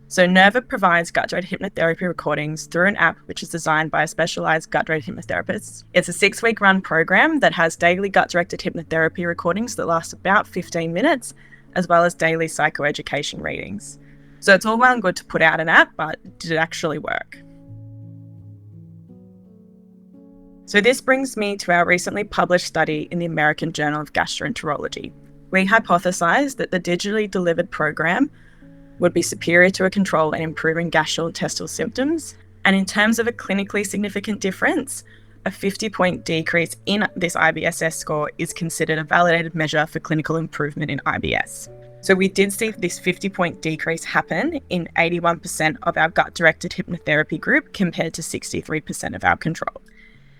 So Nerva provides gut-directed hypnotherapy recordings through an app which is designed by a specialized gut-directed hypnotherapist. It's a 6-week run program that has daily gut-directed hypnotherapy recordings that last about 15 minutes, as well as daily psychoeducation readings. So it's all well and good to put out an app, but did it actually work? So this brings me to our recently published study in the American Journal of Gastroenterology. We hypothesized that the digitally delivered program would be superior to a control in improving gastrointestinal symptoms. And in terms of a clinically significant difference, a 50-point decrease in this IBSS score is considered a validated measure for clinical improvement in IBS. So we did see this 50-point decrease happen in 81% of our gut-directed hypnotherapy group compared to 63% of our control.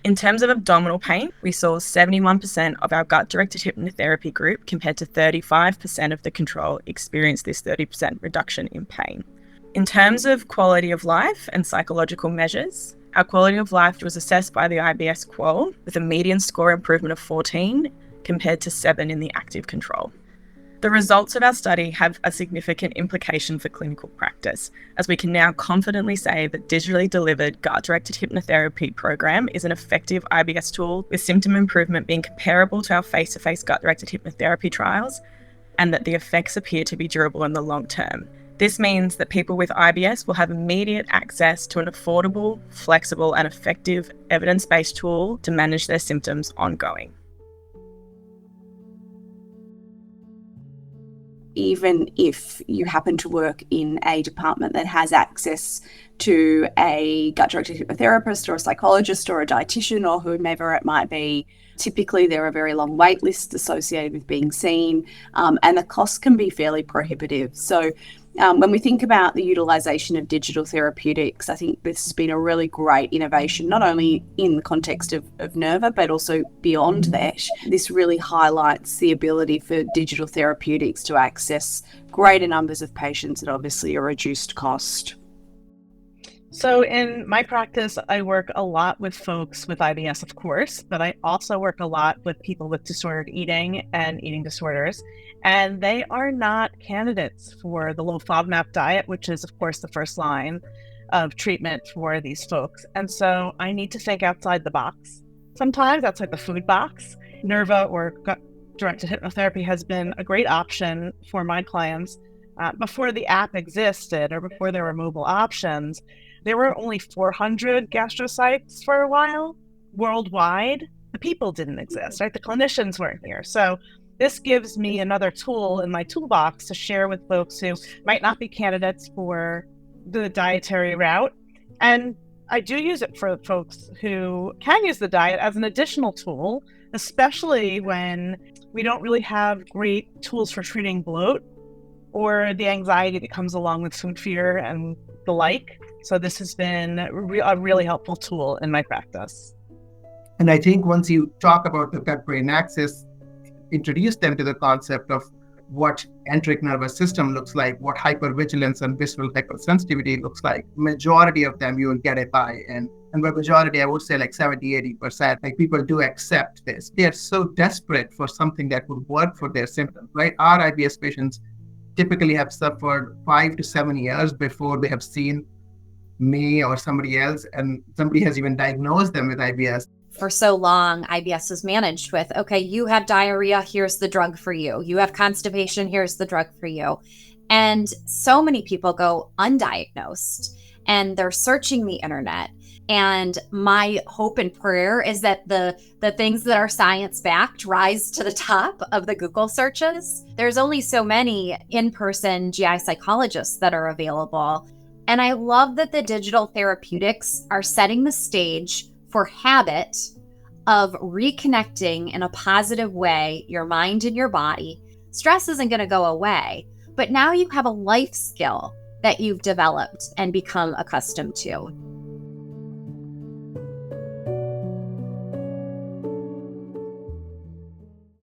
In terms of abdominal pain, we saw 71% of our gut-directed hypnotherapy group compared to 35% of the control experienced this 30% reduction in pain. In terms of quality of life and psychological measures, our quality of life was assessed by the IBS Qual with a median score improvement of 14 compared to 7 in the active control. The results of our study have a significant implication for clinical practice, as we can now confidently say that digitally delivered gut-directed hypnotherapy program is an effective IBS tool, with symptom improvement being comparable to our face-to-face gut-directed hypnotherapy trials, and that the effects appear to be durable in the long term. This means that people with IBS will have immediate access to an affordable, flexible, and effective evidence-based tool to manage their symptoms ongoing. Even if you happen to work in a department that has access to a gut-directed hypnotherapist or a psychologist or a dietitian or whomever it might be, typically there are very long wait lists associated with being seen, and the costs can be fairly prohibitive. So when we think about the utilization of digital therapeutics, I think this has been a really great innovation, not only in the context of Nerva, but also beyond that. This really highlights the ability for digital therapeutics to access greater numbers of patients at obviously a reduced cost. So in my practice, I work a lot with folks with IBS, of course, but I also work a lot with people with disordered eating and eating disorders. And they are not candidates for the low FODMAP diet, which is, of course, the first line of treatment for these folks. And so I need to think outside the box. Sometimes outside the food box. Nerva or gut-directed hypnotherapy has been a great option for my clients. Before the app existed or before there were mobile options, there were only 400 gastrocytes for a while worldwide. The people didn't exist, right? The clinicians weren't here. So this gives me another tool in my toolbox to share with folks who might not be candidates for the dietary route. And I do use it for folks who can use the diet as an additional tool, especially when we don't really have great tools for treating bloat or the anxiety that comes along with food fear and the like. So this has been a really helpful tool in my practice. And I think once you talk about the gut-brain axis, introduce them to the concept of what enteric nervous system looks like, what hypervigilance and visceral hypersensitivity looks like. Majority of them you will get a buy. And by majority, I would say like 70-80%. Like people do accept this. They are so desperate for something that would work for their symptoms, right? Our IBS patients typically have suffered 5 to 7 years before they have seen me or somebody else, and somebody has even diagnosed them with IBS. For so long, IBS was managed with, okay, you have diarrhea, here's the drug for you. You have constipation, here's the drug for you. And so many people go undiagnosed and they're searching the internet. And my hope and prayer is that the things that are science-backed rise to the top of the Google searches. There's only so many in-person GI psychologists that are available. And I love that the digital therapeutics are setting the stage for habit of reconnecting in a positive way your mind and your body. Stress isn't going to go away, but now you have a life skill that you've developed and become accustomed to.